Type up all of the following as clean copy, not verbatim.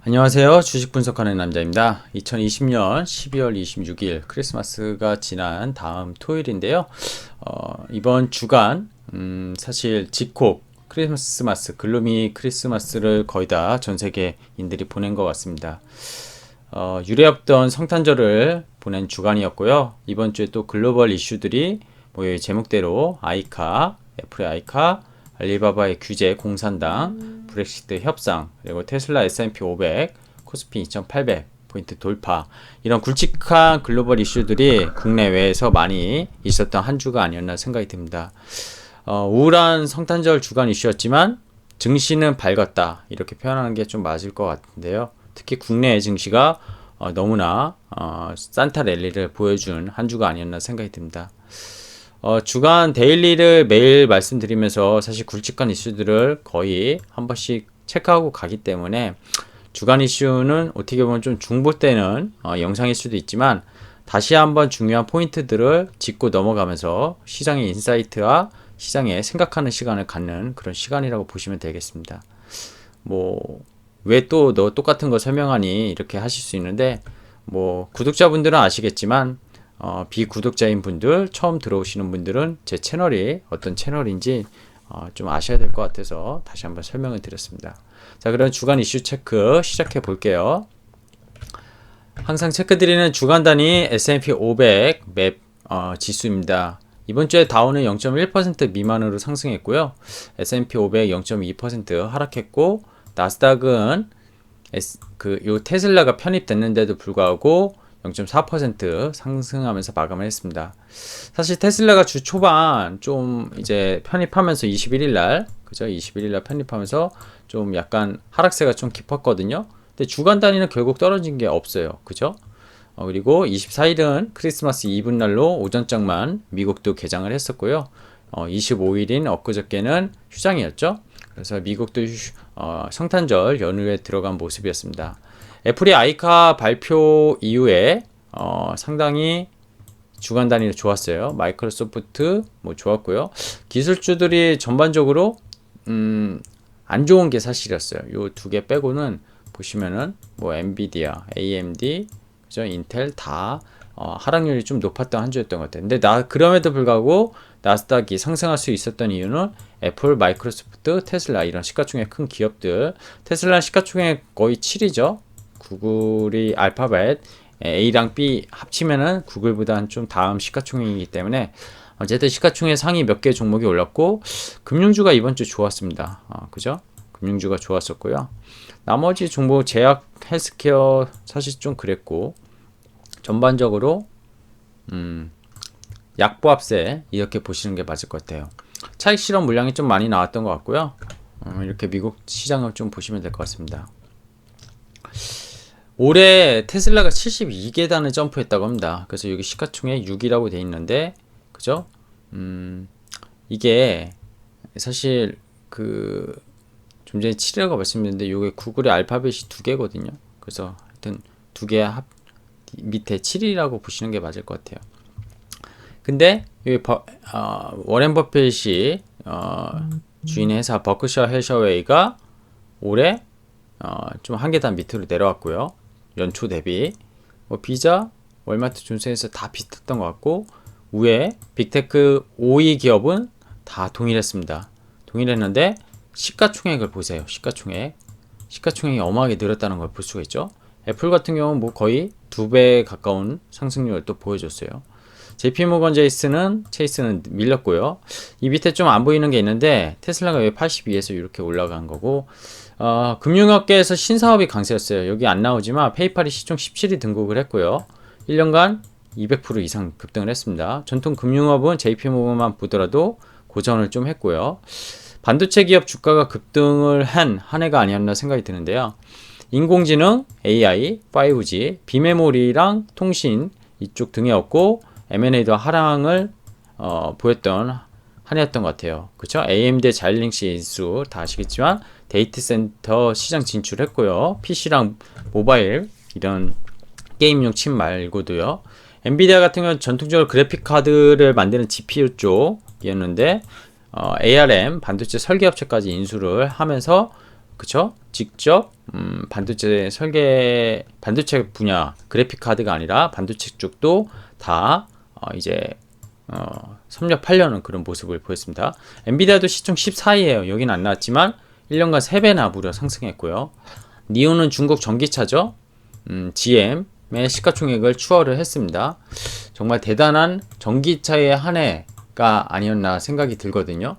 안녕하세요. 주식 분석하는 남자입니다. 2020년 12월 26일 크리스마스가 지난 다음 토요일인데요. 이번 주간 사실 집콕 크리스마스 글루미 크리스마스를 거의 다 전 세계인들이 보낸 것 같습니다. 유례없던 성탄절을 보낸 주간이었고요. 이번 주에 또 글로벌 이슈들이 제목대로 아이카, 애플의 아이카, 알리바바의 규제 공산당, 브렉시트 협상, 그리고 테슬라 S&P 500, 코스피 2800 포인트 돌파, 이런 굵직한 글로벌 이슈들이 국내외에서 많이 있었던 한 주가 아니었나 생각이 듭니다. 우울한 성탄절 주간 이슈였지만 증시는 밝았다, 이렇게 표현하는 게 좀 맞을 것 같은데요. 특히 국내 증시가 너무나 산타 랠리를 보여준 한 주가 아니었나 생각이 듭니다. 주간 데일리를 매일 말씀드리면서 사실 굵직한 이슈들을 거의 한 번씩 체크하고 가기 때문에 주간 이슈는 어떻게 보면 좀 중복되는 영상일 수도 있지만 다시 한번 중요한 포인트들을 짚고 넘어가면서 시장의 인사이트와 시장에 생각하는 시간을 갖는 그런 시간이라고 보시면 되겠습니다. 왜 또 너 똑같은 거 설명하니 이렇게 하실 수 있는데, 구독자분들은 아시겠지만 비구독자인 분들, 처음 들어오시는 분들은 제 채널이 어떤 채널인지 좀 아셔야 될 것 같아서 다시 한번 설명을 드렸습니다. 자, 그럼 주간 이슈 체크 시작해 볼게요. 항상 체크 드리는 주간 단위 S&P 500 맵 지수입니다. 이번 주에 다우는 0.1% 미만으로 상승했고요. S&P 500 0.2% 하락했고, 나스닥은 요 테슬라가 편입됐는데도 불구하고 0.4% 상승하면서 마감을 했습니다. 사실 테슬라가 주 초반 좀 이제 편입하면서 21일날, 그죠? 21일날 편입하면서 좀 약간 하락세가 좀 깊었거든요. 근데 주간 단위는 결국 떨어진 게 없어요. 그죠? 그리고 24일은 크리스마스 이브날로 오전장만 미국도 개장을 했었고요. 25일인 엊그저께는 휴장이었죠. 그래서 미국도 성탄절 연휴에 들어간 모습이었습니다. 애플이 아이카 발표 이후에 상당히 주간 단위로 좋았어요. 마이크로소프트 좋았고요. 기술주들이 전반적으로 안 좋은 게 사실이었어요. 요 두 개 빼고는 보시면은 엔비디아, AMD, 그죠? 인텔 다 하락률이 좀 높았던 한 주였던 것 같아요. 근데 그럼에도 불구하고 나스닥이 상승할 수 있었던 이유는 애플, 마이크로소프트, 테슬라, 이런 시가총액 큰 기업들. 테슬라 시가총액 거의 7이죠. 구글이 알파벳 A랑 B 합치면은 구글보다는 좀 다음 시가총액이기 때문에 어쨌든 시가총액 상위 몇 개 종목이 올랐고, 금융주가 이번 주 좋았습니다. 그죠? 금융주가 좋았었고요. 나머지 종목 제약, 헬스케어 사실 좀 그랬고, 전반적으로 약보합세 이렇게 보시는 게 맞을 것 같아요. 차익 실험 물량이 좀 많이 나왔던 것 같고요. 이렇게 미국 시장을 좀 보시면 될 것 같습니다. 올해 테슬라가 72계단을 점프했다고 합니다. 그래서 여기 시가총액 6이라고 돼 있는데, 그죠? 이게 사실 좀 전에 7이라고 말씀드렸는데, 이게 구글의 알파벳이 2개거든요. 그래서 하여튼 2개 밑에 7이라고 보시는 게 맞을 것 같아요. 근데 여기 워렌 버핏이 주인 회사 버크셔 해셔웨이가 올해 좀 한 계단 밑으로 내려왔고요. 연초 대비 비자, 월마트, 존슨에서 다 비슷했던 것 같고, 위에 빅테크 5위 기업은 다 동일했습니다. 동일했는데 시가총액을 보세요. 시가총액이 어마하게 늘었다는 걸 볼 수가 있죠. 애플 같은 경우는 거의 2배 가까운 상승률을 또 보여줬어요. JP모건 체이스는 밀렸고요. 이 밑에 좀 안 보이는 게 있는데, 테슬라가 왜 82에서 이렇게 올라간 거고, 금융업계에서 신사업이 강세였어요. 여기 안 나오지만 페이팔이 시총 17위 등극을 했고요. 1년간 200% 이상 급등을 했습니다. 전통 금융업은 JP모건만 보더라도 고전을 좀 했고요. 반도체 기업 주가가 급등을 한 해가 아니었나 생각이 드는데요. 인공지능, AI, 5G, 비메모리랑 통신 이쪽 등이었고, M&A도 하락을 보였던 한 해였던 것 같아요. 그렇죠? AMD 자일링시 인수 다 아시겠지만 데이터 센터 시장 진출했고요. PC랑 모바일 이런 게임용 칩 말고도요. 엔비디아 같은 경우는 전통적으로 그래픽 카드를 만드는 GPU 쪽이었는데 ARM 반도체 설계업체까지 인수를 하면서 그쵸? 직접 반도체 설계, 반도체 분야 그래픽 카드가 아니라 반도체 쪽도 다 이제 섭렵하려는 그런 모습을 보였습니다. 엔비디아도 시총 14위에요. 여긴 안 나왔지만 1년간 3배나 무려 상승했고요. 니온은 중국 전기차죠. GM의 시가총액을 추월을 했습니다. 정말 대단한 전기차의 한 해가 아니었나 생각이 들거든요.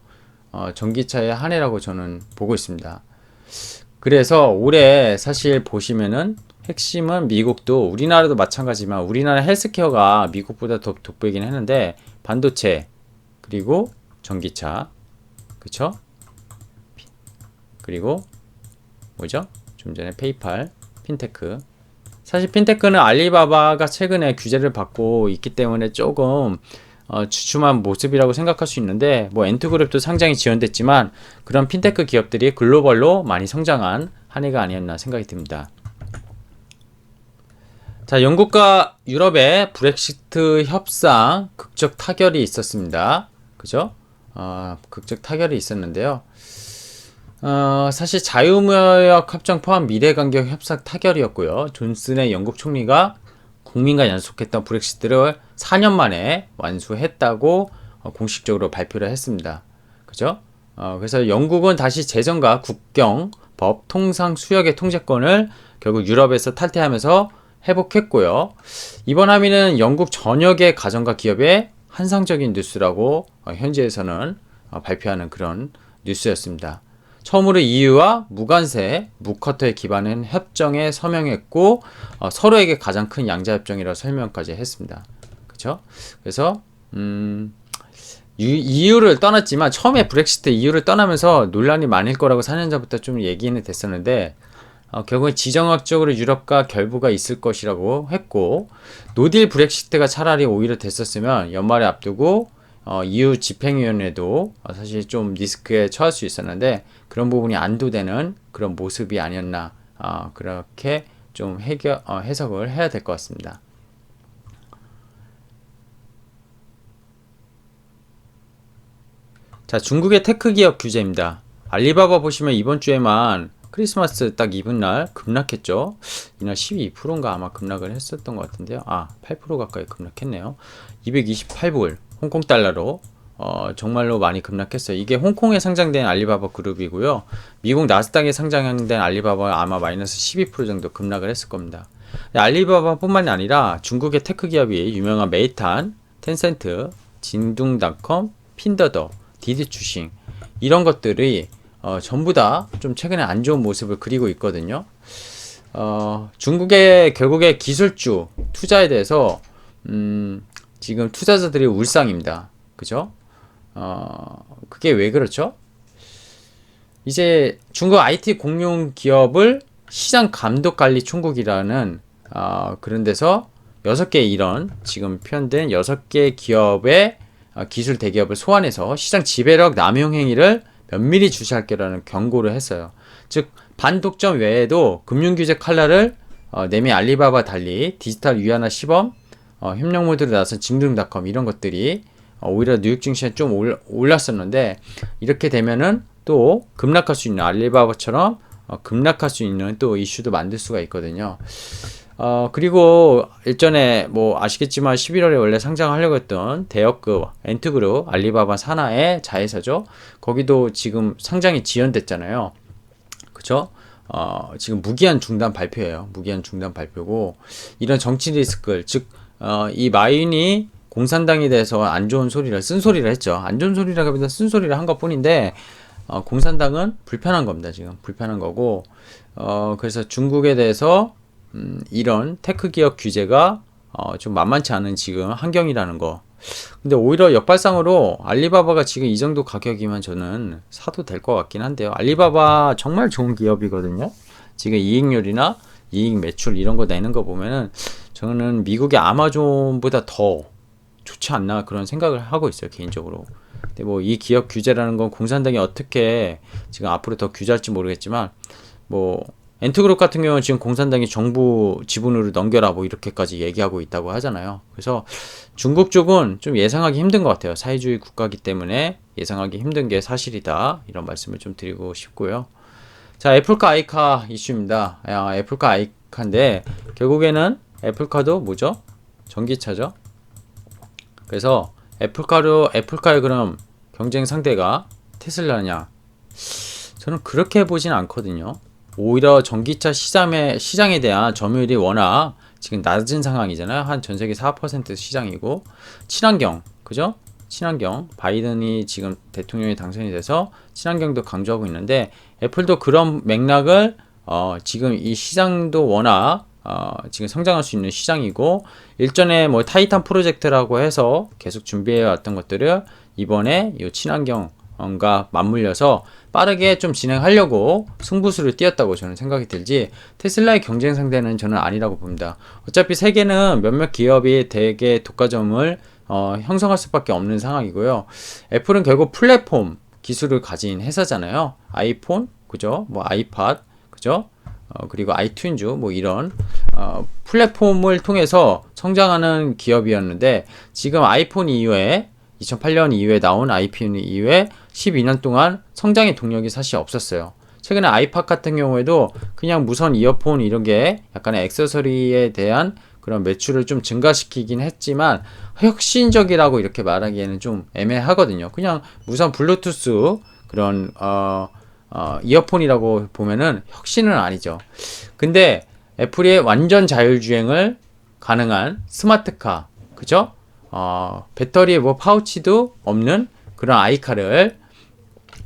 전기차의 한 해라고 저는 보고 있습니다. 그래서 올해 사실 보시면은 핵심은 미국도 우리나라도 마찬가지지만 우리나라 헬스케어가 미국보다 더 돋보이긴 했는데 반도체 그리고 전기차 그쵸? 그리고 뭐죠? 좀 전에 페이팔, 핀테크. 사실 핀테크는 알리바바가 최근에 규제를 받고 있기 때문에 조금 주춤한 모습이라고 생각할 수 있는데 뭐 엔투그룹도 상장이 지연됐지만 그런 핀테크 기업들이 글로벌로 많이 성장한 한 해가 아니었나 생각이 듭니다. 자, 영국과 유럽의 브렉시트 협상 극적 타결이 있었습니다. 그죠? 극적 타결이 있었는데요. 사실 자유무역 협정 포함 미래간격 협상 타결이었고요. 존슨의 영국 총리가 국민과 약속했던 브렉시트를 4년 만에 완수했다고 공식적으로 발표를 했습니다. 그죠? 그래서 영국은 다시 재정과 국경, 법, 통상, 수역의 통제권을 결국 유럽에서 탈퇴하면서 회복했고요. 이번 합의는 영국 전역의 가정과 기업의 환상적인 뉴스라고 현지에서는 발표하는 그런 뉴스였습니다. 처음으로 EU와 무관세, 무커터에 기반한 협정에 서명했고 서로에게 가장 큰 양자협정이라고 설명까지 했습니다. 그렇죠? 그래서 EU를 떠났지만 처음에 브렉시트 EU를 떠나면서 논란이 많을 거라고 4년 전부터 좀 얘기는 됐었는데 결국엔 지정학적으로 유럽과 결부가 있을 것이라고 했고 노딜 브렉시트가 차라리 오히려 됐었으면 연말에 앞두고 EU 집행위원회도 사실 좀 리스크에 처할 수 있었는데 그런 부분이 안도되는 그런 모습이 아니었나 그렇게 좀 해석을 해야 될 것 같습니다. 자, 중국의 테크 기업 규제입니다. 알리바바 보시면 이번 주에만 크리스마스 딱 입은 날 급락했죠. 이날 12%인가 아마 급락을 했었던 것 같은데요. 8% 가까이 급락했네요. 228불 홍콩 달러로 정말로 많이 급락했어요. 이게 홍콩에 상장된 알리바바 그룹이고요. 미국 나스닥에 상장된 알리바바 아마 마이너스 12% 정도 급락을 했을 겁니다. 알리바바뿐만이 아니라 중국의 테크 기업이 유명한 메이탄, 텐센트, 진둥닷컴, 핀더더, 디디추싱 이런 것들이 전부 다 좀 최근에 안 좋은 모습을 그리고 있거든요. 중국의 결국에 기술주 투자에 대해서 지금 투자자들이 울상입니다. 그죠? 그게 왜 그렇죠? 이제 중국 IT 공룡 기업을 시장 감독 관리 총국이라는 그런 데서 6개 이런 지금 표현된 6개 기업의 기술 대기업을 소환해서 시장 지배력 남용 행위를 면밀히 주시할 거라는 경고를 했어요. 즉 반독점 외에도 금융규제 칼날을 내미 알리바바 달리 디지털 위안화 시범, 협력 모드로 나선 징등닷컴 이런 것들이 오히려 뉴욕 증시에 좀 올랐었는데 이렇게 되면은 또 급락할 수 있는 알리바바처럼 급락할 수 있는 또 이슈도 만들 수가 있거든요. 그리고 일전에 뭐 아시겠지만 11월에 원래 상장하려고 했던 대역급 엔트그룹 알리바바 산하의 자회사죠. 거기도 지금 상장이 지연됐잖아요. 그쵸? 지금 무기한 중단 발표예요. 무기한 중단 발표고 이런 정치 리스크를 즉 이 마윈이 공산당에 대해서 안 좋은 소리를 쓴소리를 했죠. 안 좋은 소리라기보다 쓴소리를 한 것뿐인데 공산당은 불편한 겁니다. 지금 불편한 거고 그래서 중국에 대해서 이런 테크 기업 규제가 좀 만만치 않은 지금 환경이라는 거. 근데 오히려 역발상으로 알리바바가 지금 이 정도 가격이면 저는 사도 될 것 같긴 한데요. 알리바바 정말 좋은 기업이거든요. 지금 이익률이나 이익 매출 이런 거 내는 거 보면은 저는 미국의 아마존보다 더 좋지 않나 그런 생각을 하고 있어요. 개인적으로. 근데 뭐 이 기업 규제라는 건 공산당이 어떻게 지금 앞으로 더 규제할지 모르겠지만 뭐 엔트그룹 같은 경우는 지금 공산당이 정부 지분으로 넘겨라 뭐 이렇게까지 얘기하고 있다고 하잖아요. 그래서 중국 쪽은 좀 예상하기 힘든 것 같아요. 사회주의 국가이기 때문에 예상하기 힘든 게 사실이다. 이런 말씀을 좀 드리고 싶고요. 자, 애플카 아이카 이슈입니다. 애플카 아이카인데 결국에는 애플카도 뭐죠? 전기차죠. 그래서 애플카의 그럼 경쟁 상대가 테슬라냐? 저는 그렇게 보진 않거든요. 오히려 전기차 시장에 대한 점유율이 워낙 지금 낮은 상황이잖아요. 한 전 세계 4% 시장이고, 친환경, 그죠? 친환경, 바이든이 지금 대통령이 당선이 돼서 친환경도 강조하고 있는데, 애플도 그런 맥락을 지금 이 시장도 워낙 지금 성장할 수 있는 시장이고, 일전에 뭐 타이탄 프로젝트라고 해서 계속 준비해 왔던 것들을 이번에 이 친환경과 맞물려서 빠르게 좀 진행하려고 승부수를 띄었다고 저는 생각이 들지, 테슬라의 경쟁 상대는 저는 아니라고 봅니다. 어차피 세계는 몇몇 기업이 대개 독과점을 형성할 수밖에 없는 상황이고요. 애플은 결국 플랫폼 기술을 가진 회사잖아요. 아이폰, 그죠? 뭐 아이팟, 그죠? 그리고 아이튠즈 뭐 이런 플랫폼을 통해서 성장하는 기업이었는데, 지금 아이폰 이후에 2008년 이후에 나온 아이폰 이후에 12년 동안 성장의 동력이 사실 없었어요. 최근에 아이팟 같은 경우에도 그냥 무선 이어폰 이런 게 약간의 액세서리에 대한 그런 매출을 좀 증가시키긴 했지만 혁신적이라고 이렇게 말하기에는 좀 애매하거든요. 그냥 무선 블루투스 그런 이어폰이라고 보면은 혁신은 아니죠. 근데 애플이 완전 자율주행을 가능한 스마트카, 그죠? 배터리 뭐 파우치도 없는 그런 아이카를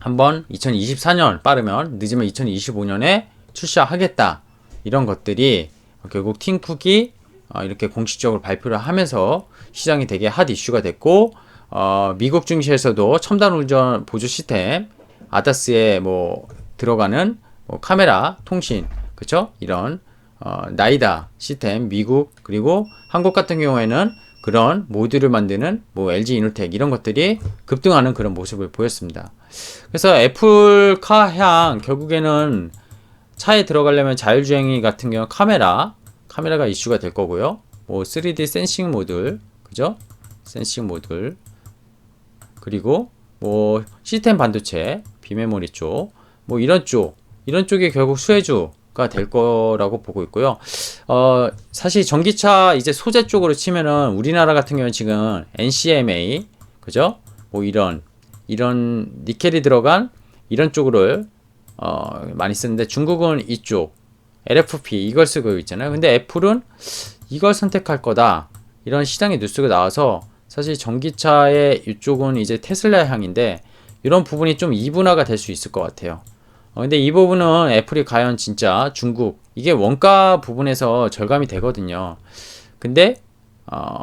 한번 2024년 빠르면 늦으면 2025년에 출시하겠다. 이런 것들이 결국 팀 쿡이 이렇게 공식적으로 발표를 하면서 시장이 되게 핫 이슈가 됐고, 미국 증시에서도 첨단 운전 보조 시스템 아다스에 뭐 들어가는 뭐 카메라 통신, 그쵸? 이런 나이다 시스템 미국, 그리고 한국 같은 경우에는 그런 모듈을 만드는 뭐 LG 이노텍 이런 것들이 급등하는 그런 모습을 보였습니다. 그래서 애플카 향 결국에는 차에 들어가려면 자율주행이 같은 경우 카메라가 이슈가 될 거고요. 뭐 3D 센싱 모듈, 그죠? 센싱 모듈, 그리고 뭐 시스템 반도체, 비메모리 쪽, 뭐 이런 쪽이 결국 수혜주가 될 거라고 보고 있고요. 사실 전기차 이제 소재 쪽으로 치면은 우리나라 같은 경우는 지금 NCMA, 그죠? 뭐 이런 니켈이 들어간 이런 쪽을 많이 쓰는데, 중국은 이쪽 LFP 이걸 쓰고 있잖아요. 근데 애플은 이걸 선택할 거다, 이런 시장의 뉴스가 나와서 사실 전기차의 이쪽은 이제 테슬라 향인데 이런 부분이 좀 이분화가 될 수 있을 것 같아요. 근데 이 부분은 애플이 과연 진짜 중국, 이게 원가 부분에서 절감이 되거든요. 근데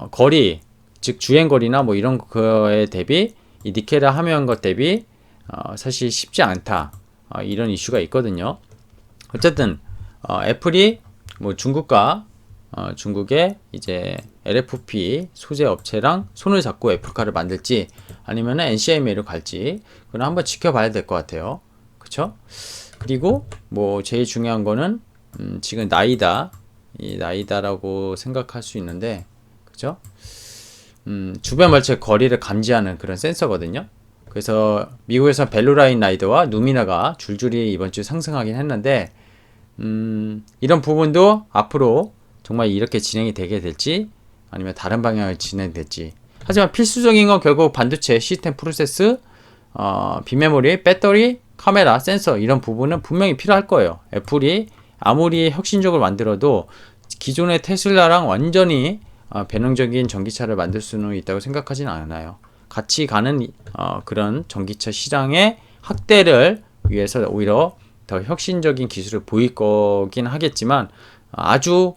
거리, 즉 주행거리나 뭐 이런 거에 대비 이 니켈을 함유한 것 대비 사실 쉽지 않다, 이런 이슈가 있거든요. 어쨌든 애플이 뭐 중국의 이제 LFP 소재 업체랑 손을 잡고 애플카를 만들지 아니면 NCMA로 갈지, 그건 한번 지켜봐야 될 것 같아요. 그쵸? 그리고 뭐 제일 중요한 거는 지금 나이다라고 생각할 수 있는데, 그죠? 주변 물체 거리를 감지하는 그런 센서거든요. 그래서 미국에서 벨루라인 라이더와 누미나가 줄줄이 이번 주 상승하긴 했는데, 이런 부분도 앞으로 정말 이렇게 진행이 되게 될지 아니면 다른 방향을 진행될지. 하지만 필수적인 건 결국 반도체, 시스템 프로세스, 비메모리, 배터리, 카메라, 센서 이런 부분은 분명히 필요할 거예요. 애플이 아무리 혁신적으로 만들어도 기존의 테슬라랑 완전히 변형적인 전기차를 만들 수는 있다고 생각하지는 않아요. 같이 가는 그런 전기차 시장의 확대를 위해서 오히려 더 혁신적인 기술을 보일 거긴 하겠지만 아주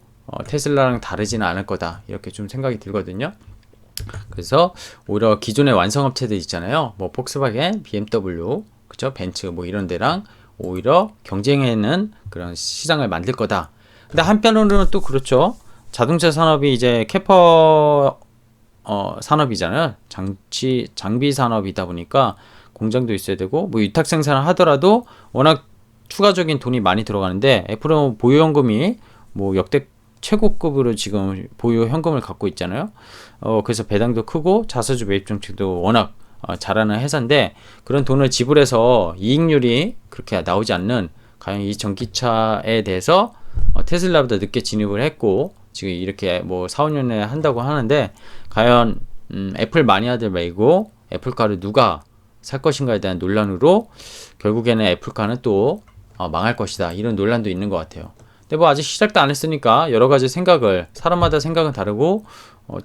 테슬라랑 다르지는 않을 거다, 이렇게 좀 생각이 들거든요. 그래서 오히려 기존의 완성업체들 있잖아요. 뭐 폭스바겐, BMW, 그죠? 벤츠 뭐 이런 데랑 오히려 경쟁하는 그런 시장을 만들 거다. 근데 한편으로는 또 그렇죠. 자동차 산업이 이제 캐퍼 산업이잖아요. 장비 산업이다 보니까 공장도 있어야 되고 뭐 위탁 생산을 하더라도 워낙 추가적인 돈이 많이 들어가는데, 애플은 보유 현금이 뭐 역대 최고급으로 지금 보유 현금을 갖고 있잖아요. 그래서 배당도 크고 자사주 매입 정책도 워낙 잘하는 회사인데, 그런 돈을 지불해서 이익률이 그렇게 나오지 않는 과연 이 전기차에 대해서 테슬라보다 늦게 진입을 했고 지금 이렇게 뭐 4, 5년에 한다고 하는데 과연 애플 마니아들 말고 애플카를 누가 살 것인가에 대한 논란으로 결국에는 애플카는 또 망할 것이다 이런 논란도 있는 것 같아요. 근데 뭐 아직 시작도 안 했으니까 여러 가지 생각을 사람마다 생각은 다르고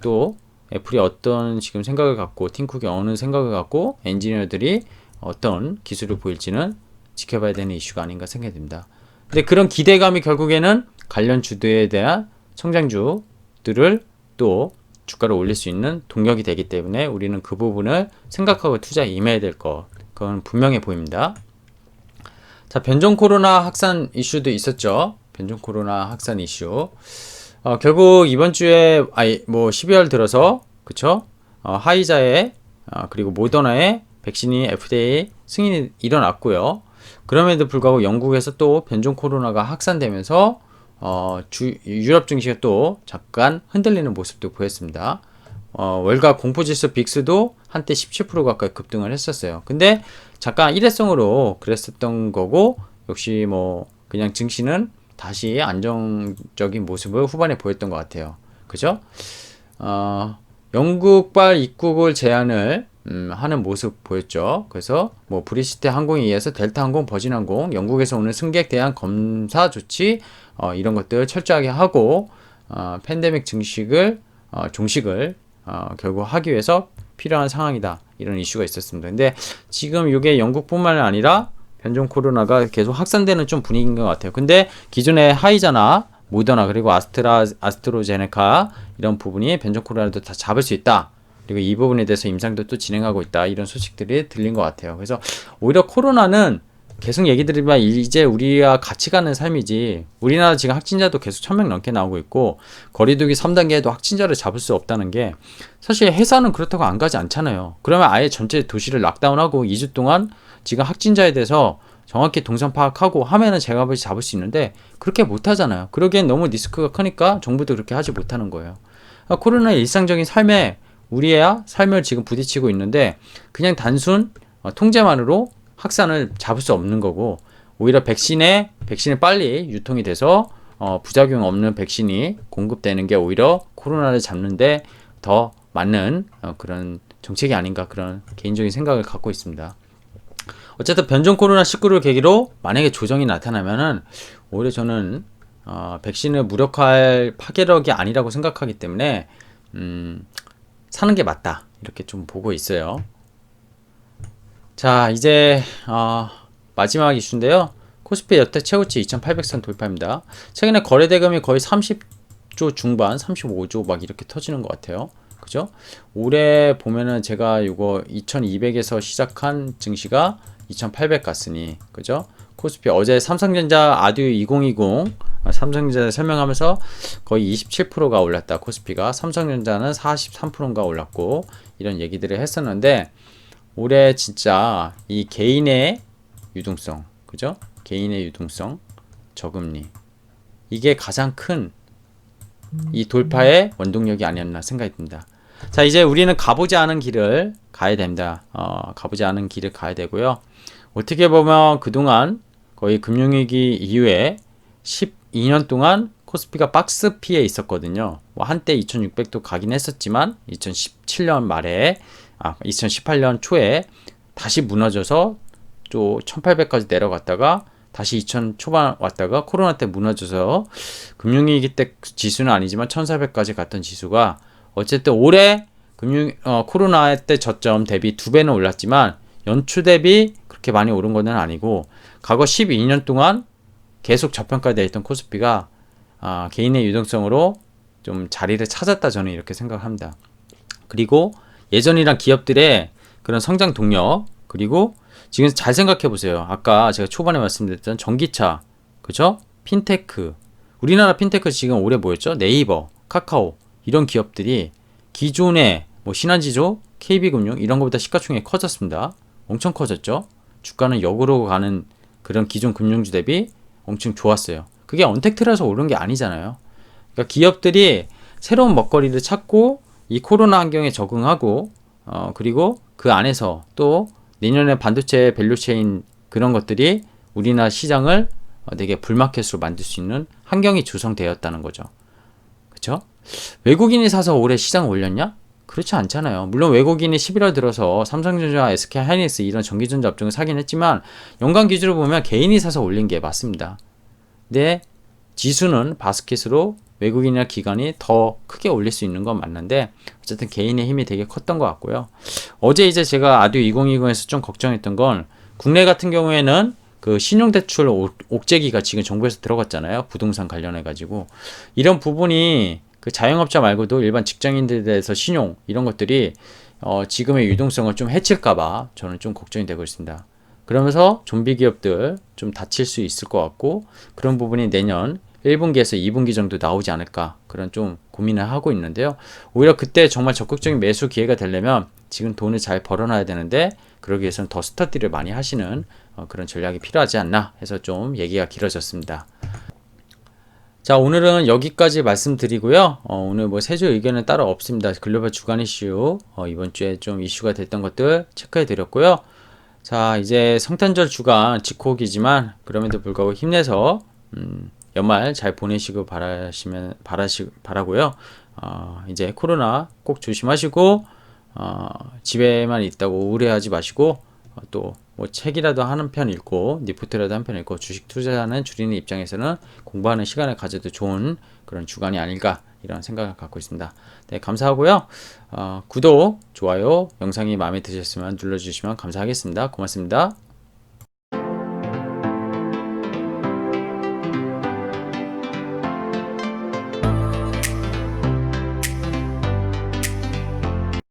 또 애플이 어떤 지금 생각을 갖고 팀쿡이 어느 생각을 갖고 엔지니어들이 어떤 기술을 보일지는 지켜봐야 되는 이슈가 아닌가 생각이 듭니다. 근데 그런 기대감이 결국에는 관련 주도에 대한 성장주들을 또 주가를 올릴 수 있는 동력이 되기 때문에 우리는 그 부분을 생각하고 투자에 임해야 될 것, 그건 분명해 보입니다. 자, 변종 코로나 확산 이슈도 있었죠. 변종 코로나 확산 이슈. 결국 이번 주에 뭐 12월 들어서 그쵸? 화이자의 그리고 모더나의 백신이 FDA 승인이 일어났고요. 그럼에도 불구하고 영국에서 또 변종 코로나가 확산되면서 유럽 증시가 또 잠깐 흔들리는 모습도 보였습니다. 월가 공포지수 빅스도 한때 17% 가까이 급등을 했었어요. 근데 잠깐 일회성으로 그랬었던 거고 역시 뭐 그냥 증시는 다시 안정적인 모습을 후반에 보였던 것 같아요. 그죠? 영국발 입국을 제한을 하는 모습 보였죠. 그래서 뭐 브리시트 항공에 의해서 델타 항공, 버진 항공, 영국에서 오는 승객 대한 검사 조치 이런 것들 철저하게 하고 팬데믹 종식을 결국 하기 위해서 필요한 상황이다. 이런 이슈가 있었습니다. 근데 지금 이게 영국뿐만 아니라 변종 코로나가 계속 확산되는 좀 분위기인 것 같아요. 근데 기존의 하이자나 모더나 그리고 아스트로제네카 이런 부분이 변종 코로나도 다 잡을 수 있다. 그리고 이 부분에 대해서 임상도 또 진행하고 있다. 이런 소식들이 들린 것 같아요. 그래서 오히려 코로나는 계속 얘기 드리지만 이제 우리가 같이 가는 삶이지 우리나라 지금 확진자도 계속 1000명 넘게 나오고 있고 거리두기 3단계에도 확진자를 잡을 수 없다는 게 사실 회사는 그렇다고 안 가지 않잖아요. 그러면 아예 전체 도시를 락다운하고 2주 동안 지금 확진자에 대해서 정확히 동선 파악하고 하면은 제가 잡을 수 있는데 그렇게 못 하잖아요. 그러기엔 너무 리스크가 크니까 정부도 그렇게 하지 못하는 거예요. 코로나의 일상적인 우리의 삶을 지금 부딪히고 있는데 그냥 단순 통제만으로 확산을 잡을 수 없는 거고 오히려 백신이 빨리 유통이 돼서 부작용 없는 백신이 공급되는 게 오히려 코로나를 잡는데 더 맞는 그런 정책이 아닌가 그런 개인적인 생각을 갖고 있습니다. 어쨌든 변종 코로나19를 계기로 만약에 조정이 나타나면은 오히려 저는 백신을 무력화할 파괴력이 아니라고 생각하기 때문에 사는 게 맞다 이렇게 좀 보고 있어요. 자 이제 마지막 이슈인데요. 코스피 역대 최고치 2800선 돌파입니다. 최근에 거래 대금이 거의 30조 중반 35조 막 이렇게 터지는 것 같아요. 그죠? 올해 보면은 제가 이거 2200에서 시작한 증시가 2800 갔으니 그죠? 코스피 어제 삼성전자 아듀 2020 삼성전자 설명하면서 거의 27%가 올랐다. 코스피가 삼성전자는 43%가 올랐고 이런 얘기들을 했었는데 올해 진짜 이 개인의 유동성 그죠? 개인의 유동성 저금리 이게 가장 큰 이 돌파의 원동력이 아니었나 생각이 듭니다. 자 이제 우리는 가보지 않은 길을 가야 됩니다. 가보지 않은 길을 가야 되고요. 어떻게 보면 그동안 거의 금융위기 이후에 12년 동안 코스피가 박스 P에 있었거든요. 뭐 한때 2600도 가긴 했었지만 2017년 말에 2018년 초에 다시 무너져서 또 1800까지 내려갔다가 다시 2000 초반 왔다가 코로나 때 무너져서 금융위기 때 지수는 아니지만 1400까지 갔던 지수가 어쨌든 올해 코로나 때 저점 대비 2배는 올랐지만 연초 대비 그렇게 많이 오른 건 아니고 과거 12년 동안 계속 저평가되어 있던 코스피가 개인의 유동성으로 좀 자리를 찾았다 저는 이렇게 생각합니다. 그리고 예전이랑 기업들의 그런 성장 동력 그리고 지금 잘 생각해 보세요. 아까 제가 초반에 말씀드렸던 전기차 그죠? 핀테크 우리나라 핀테크 지금 올해 뭐였죠? 네이버, 카카오 이런 기업들이 기존의 뭐 신한지조, KB금융 이런 것보다 시가총액이 커졌습니다. 엄청 커졌죠? 주가는 역으로 가는 그런 기존 금융주 대비 엄청 좋았어요. 그게 언택트라서 오른 게 아니잖아요. 그러니까 기업들이 새로운 먹거리를 찾고 이 코로나 환경에 적응하고 그리고 그 안에서 또 내년에 반도체 밸류체인 그런 것들이 우리나라 시장을 되게 불마켓으로 만들 수 있는 환경이 조성되었다는 거죠. 그쵸? 외국인이 사서 올해 시장 올렸냐? 그렇지 않잖아요. 물론 외국인이 11월 들어서 삼성전자, SK 하이닉스 이런 전기전자 업종을 사긴 했지만 연간 기준으로 보면 개인이 사서 올린 게 맞습니다. 근데 지수는 바스켓으로 외국인이나 기관이 더 크게 올릴 수 있는 건 맞는데 어쨌든 개인의 힘이 되게 컸던 것 같고요. 어제 이제 제가 아듀 2020에서 좀 걱정했던 건 국내 같은 경우에는 그 신용대출 옥죄기가 지금 정부에서 들어갔잖아요. 부동산 관련해 가지고 이런 부분이 그 자영업자 말고도 일반 직장인들에 대해서 신용 이런 것들이 지금의 유동성을 좀 해칠까봐 저는 좀 걱정이 되고 있습니다. 그러면서 좀비 기업들 좀 다칠 수 있을 것 같고 그런 부분이 내년 1분기에서 2분기 정도 나오지 않을까 그런 좀 고민을 하고 있는데요. 오히려 그때 정말 적극적인 매수 기회가 되려면 지금 돈을 잘 벌어놔야 되는데 그러기 위해서는 더 스터디를 많이 하시는 그런 전략이 필요하지 않나 해서 좀 얘기가 길어졌습니다. 자, 오늘은 여기까지 말씀드리고요. 오늘 뭐 세주 의견은 따로 없습니다. 글로벌 주간 이슈 이번 주에 좀 이슈가 됐던 것들 체크해 드렸고요. 자, 이제 성탄절 주간 직콕이지만 그럼에도 불구하고 힘내서 연말 잘 보내시고 바라고요. 이제 코로나 꼭 조심하시고 집에만 있다고 우울해하지 마시고 또 뭐 책이라도 한 편 읽고 리포트라도 한 편 읽고 주식 투자하는 줄이는 입장에서는 공부하는 시간을 가져도 좋은 그런 주간이 아닐까 이런 생각을 갖고 있습니다. 네, 감사하고요. 구독, 좋아요, 영상이 마음에 드셨으면 눌러주시면 감사하겠습니다. 고맙습니다.